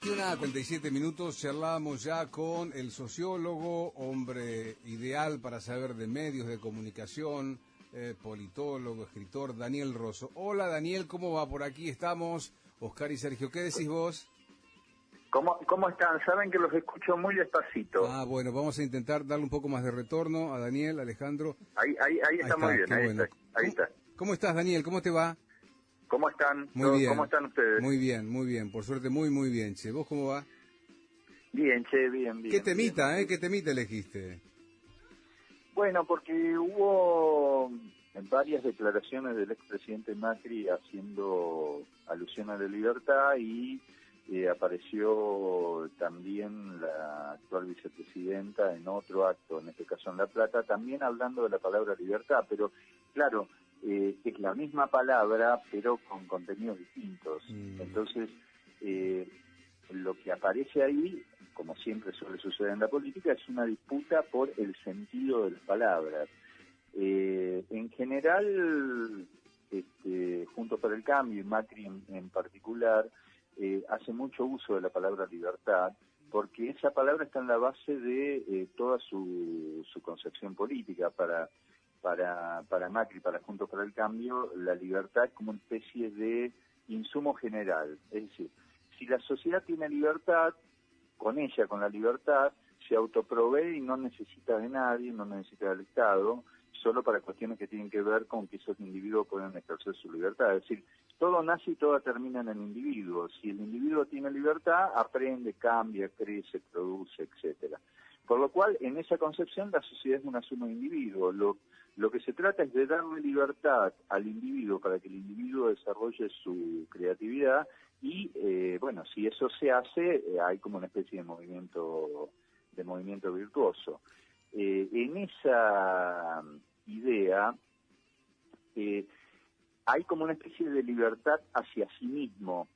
21:47, charlábamos ya con el sociólogo, hombre ideal para saber de medios de comunicación, politólogo, escritor, Daniel Rosso. Hola Daniel, ¿cómo va? Por aquí estamos, Oscar y Sergio. ¿Qué decís vos? ¿Cómo están? Saben que los escucho muy despacito. Ah, bueno, vamos a intentar darle un poco más de retorno a Daniel, Alejandro. Ahí está muy bien, ahí está. ¿Cómo estás, Daniel? ¿Cómo te va? ¿Cómo están? Muy bien. ¿Cómo están ustedes? Muy bien. Por suerte, muy bien, che. ¿Vos cómo va? Bien, che, bien. ¿Qué temita, ¿Qué temita elegiste? Bueno, porque hubo varias declaraciones del expresidente Macri haciendo alusión a la libertad y apareció también la actual vicepresidenta en otro acto, en este caso en La Plata, también hablando de la palabra libertad, pero claro, es la misma palabra, pero con contenidos distintos. Entonces, lo que aparece ahí, como siempre suele suceder en la política, es una disputa por el sentido de las palabras. En general, Juntos por el Cambio y Macri en particular, hace mucho uso de la palabra libertad, porque esa palabra está en la base de toda su concepción política. Para Macri, para Juntos por el Cambio, la libertad es como una especie de insumo general. Es decir, si la sociedad tiene libertad, con la libertad, se autoprovee y no necesita de nadie, no necesita del Estado, solo para cuestiones que tienen que ver con que esos individuos puedan ejercer su libertad. Es decir, todo nace y todo termina en el individuo. Si el individuo tiene libertad, aprende, cambia, crece, produce, etcétera. Por lo cual, en esa concepción, la sociedad es una suma de individuos. Lo que se trata es de darle libertad al individuo para que el individuo desarrolle su creatividad y, si eso se hace, hay como una especie de movimiento virtuoso. En esa idea, hay como una especie de libertad hacia sí mismo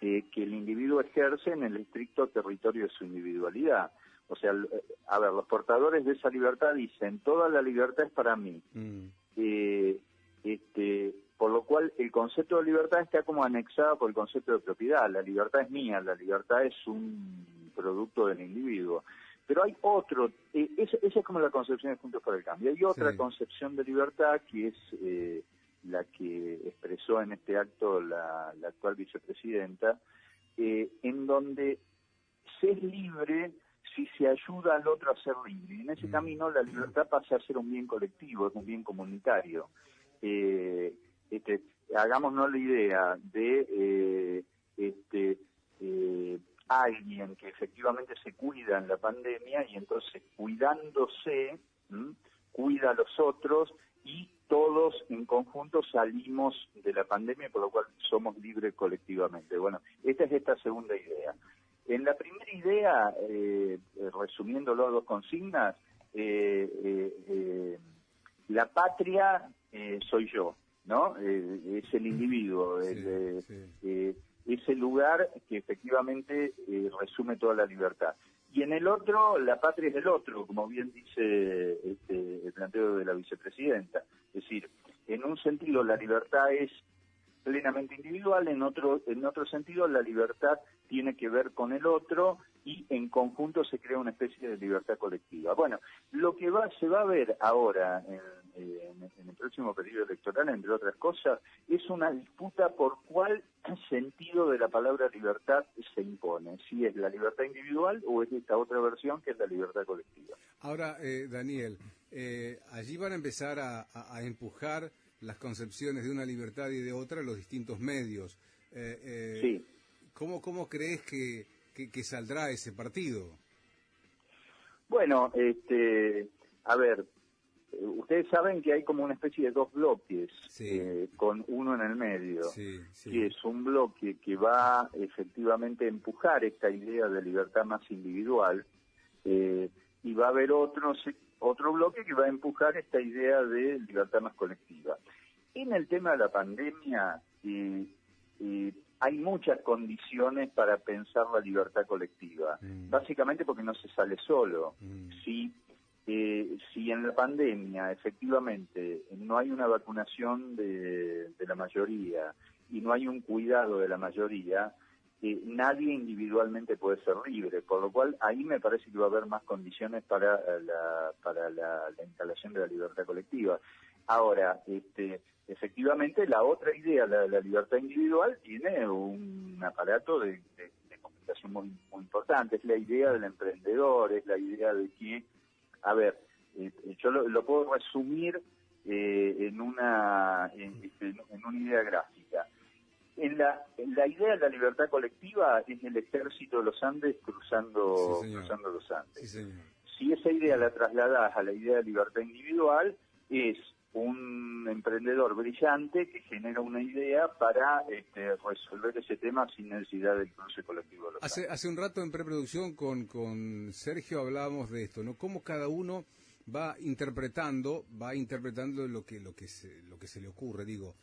que el individuo ejerce en el estricto territorio de su individualidad. O sea, los portadores de esa libertad dicen, toda la libertad es para mí. Por lo cual el concepto de libertad está como anexado por el concepto de propiedad. La libertad es mía, la libertad es un producto del individuo. Pero hay otro, esa es como la concepción de Juntos por el Cambio. Hay otra concepción de libertad que es la que expresó en este acto la actual vicepresidenta, en donde se es libre si se ayuda al otro a ser libre. Y en ese camino la libertad pasa a ser un bien colectivo, es un bien comunitario. Hagámonos la idea de alguien que efectivamente se cuida en la pandemia y entonces cuidándose, cuida a los otros y todos en conjunto salimos de la pandemia, por lo cual somos libres colectivamente. Bueno, esta es esta segunda idea. En la primera idea, resumiéndolo a dos consignas, la patria soy yo, ¿no? Es el individuo, es el lugar que efectivamente resume toda la libertad. Y en el otro, la patria es del otro, como bien dice el planteo de la vicepresidenta. Es decir, en un sentido la libertad es plenamente individual, en otro sentido la libertad tiene que ver con el otro y en conjunto se crea una especie de libertad colectiva. Bueno, lo que se va a ver ahora en el próximo periodo electoral, entre otras cosas, es una disputa por cuál sentido de la palabra libertad se impone, si es la libertad individual o es esta otra versión que es la libertad colectiva. Ahora, Daniel, allí van a empezar a empujar las concepciones de una libertad y de otra los distintos medios. Sí. ¿Cómo crees que saldrá ese partido? Bueno, a ver, ustedes saben que hay como una especie de dos bloques, con uno en el medio, que es un bloque que va efectivamente a empujar esta idea de libertad más individual, y va a haber otro bloque que va a empujar esta idea de libertad más colectiva. En el tema de la pandemia, hay muchas condiciones para pensar la libertad colectiva, básicamente porque no se sale solo. Si en la pandemia efectivamente no hay una vacunación de la mayoría y no hay un cuidado de la mayoría, nadie individualmente puede ser libre, por lo cual ahí me parece que va a haber más condiciones para la instalación de la libertad colectiva. Ahora, efectivamente, la otra idea, la libertad individual, tiene un aparato de comunicación muy, muy importante. Es la idea del emprendedor, es la idea de que, a ver, yo lo puedo resumir en una idea gráfica. En la idea de la libertad colectiva es el ejército de los Andes cruzando los Andes. Sí, si esa idea la trasladas a la idea de libertad individual, es un emprendedor brillante que genera una idea para resolver ese tema sin necesidad del cruce colectivo. Hace un rato en preproducción con Sergio hablábamos de esto, ¿no? Cómo cada uno va interpretando lo que se le ocurre. Digo,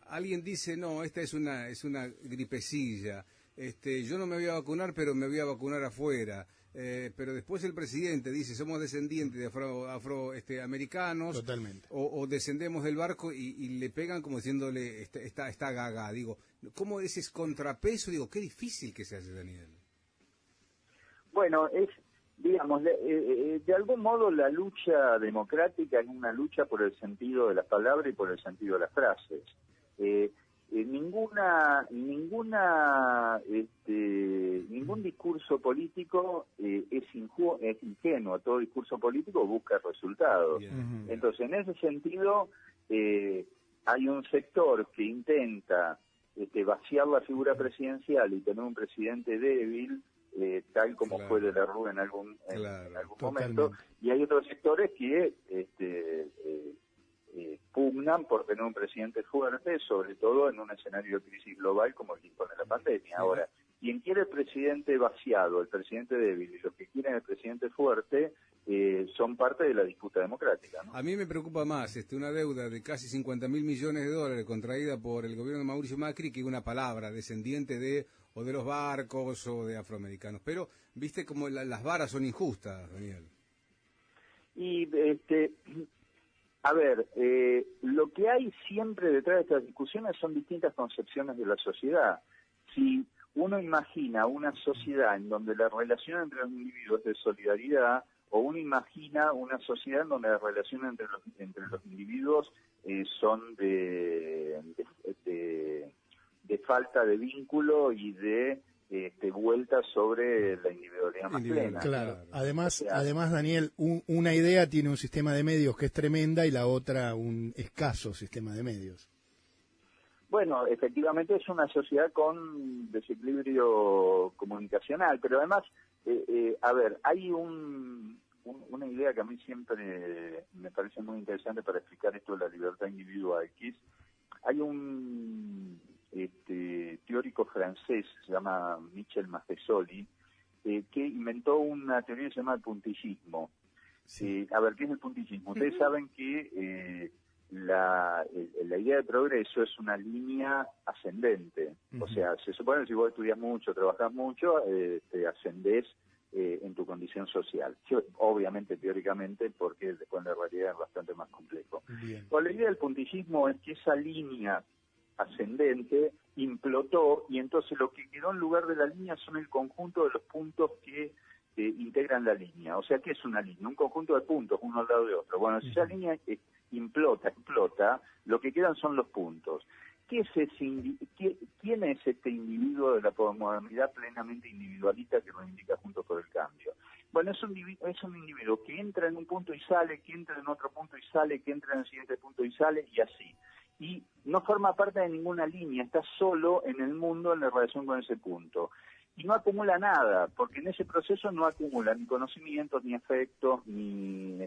alguien dice, no, esta es una gripecilla, yo no me voy a vacunar, pero me voy a vacunar afuera. Pero después el presidente dice, somos descendientes de afroamericanos, totalmente, o descendemos del barco y le pegan como diciéndole está gaga. Digo, ¿cómo ese contrapeso? Digo, qué difícil que se hace, Daniel. Bueno, digamos, de algún modo la lucha democrática es una lucha por el sentido de las palabras y por el sentido de las frases. Ningún discurso político es ingenuo. Todo discurso político busca resultados. Entonces, en ese sentido, hay un sector que intenta vaciar la figura presidencial y tener un presidente débil, tal como fue de la Rúa en algún momento, y hay otros sectores que pugnan por tener un presidente fuerte, sobre todo en un escenario de crisis global como el que impone la pandemia. Ahora, quien quiere el presidente vaciado, el presidente débil, y los que quieren el presidente fuerte, son parte de la disputa democrática, ¿no? A mí me preocupa más una deuda de casi 50.000 millones de dólares contraída por el gobierno de Mauricio Macri que una palabra descendiente de los barcos o de afroamericanos. Pero, viste como las varas son injustas, Daniel. Y, a ver, lo que hay siempre detrás de estas discusiones son distintas concepciones de la sociedad. Si uno imagina una sociedad en donde la relación entre los individuos es de solidaridad, o uno imagina una sociedad en donde la relación entre los individuos son de falta de vínculo y de vuelta sobre la individualidad más plena. Claro. Además, Daniel, una idea tiene un sistema de medios que es tremenda y la otra un escaso sistema de medios. Bueno, efectivamente es una sociedad con desequilibrio comunicacional, pero además, a ver, hay una idea que a mí siempre me parece muy interesante para explicar esto de la libertad individual, que es, hay un teórico francés, se llama Michel Maffesoli, que inventó una teoría que se llama el puntillismo. Sí. A ver, ¿qué es el puntillismo? Ustedes saben que la idea de progreso es una línea ascendente. O sea, se supone que si vos estudias mucho, trabajás mucho, ascendés en tu condición social. Sí, obviamente, teóricamente, porque después la realidad es bastante más complejo. Pues la idea del puntillismo es que esa línea ascendente implotó y entonces lo que quedó en lugar de la línea son el conjunto de los puntos que integran la línea. O sea, ¿qué es una línea? Un conjunto de puntos, uno al lado de otro. Bueno, si esa línea explota, lo que quedan son los puntos. ¿Quién es este individuo de la posmodernidad plenamente individualista que reivindica Juntos por el Cambio? Bueno, es un individuo que entra en un punto y sale, que entra en otro punto y sale, que entra en el siguiente punto y sale, y así. Y no forma parte de ninguna línea, está solo en el mundo en la relación con ese punto. Y no acumula nada, porque en ese proceso no acumula ni conocimientos, ni afectos, ni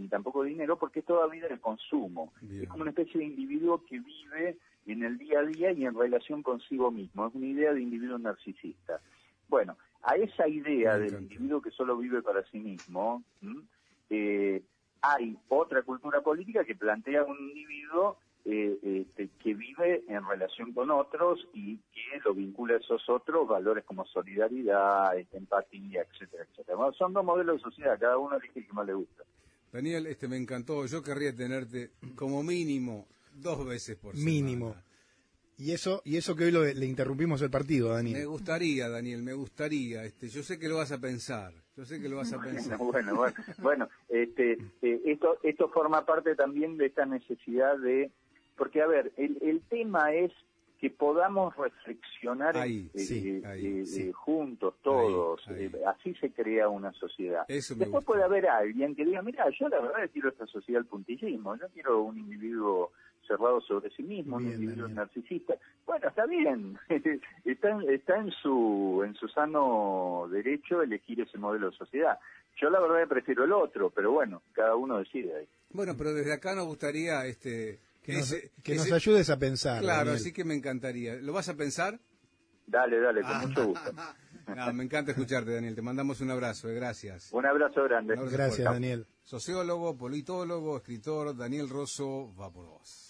tampoco dinero, porque es toda vida de consumo. Bien. Es como una especie de individuo que vive en el día a día y en relación consigo mismo. Es una idea de individuo narcisista. Bueno, a esa idea del individuo que solo vive para sí mismo, hay otra cultura política que plantea un individuo que vive en relación con otros y que lo vincula a esos otros valores como solidaridad, empatía, etcétera, etcétera. Bueno, son dos modelos de sociedad, cada uno elige el que más le gusta. Daniel, me encantó. Yo querría tenerte como mínimo 2 veces por semana. Mínimo. Y eso que hoy le interrumpimos el partido, Daniel. Me gustaría, Daniel, me gustaría. Yo sé que lo vas a pensar. Yo sé que lo vas a pensar. Bueno, esto forma parte también de esta necesidad de... Porque, a ver, el tema es que podamos reflexionar juntos, todos. Ahí. Así se crea una sociedad. Después puede haber alguien que diga, mira, yo la verdad quiero esta sociedad del puntillismo, yo quiero un individuo cerrado sobre sí mismo, un individuo narcisista. Bueno, está bien, está en su sano derecho elegir ese modelo de sociedad. Yo la verdad prefiero el otro, pero bueno, cada uno decide ahí. Bueno, pero desde acá nos gustaría que nos ayudes a pensar. Claro, Daniel. Así que me encantaría. ¿Lo vas a pensar? Dale, con mucho gusto. No, me encanta escucharte, Daniel. Te mandamos un abrazo, gracias. Un abrazo grande. Gracias, Daniel. Sociólogo, politólogo, escritor, Daniel Rosso, va por vos.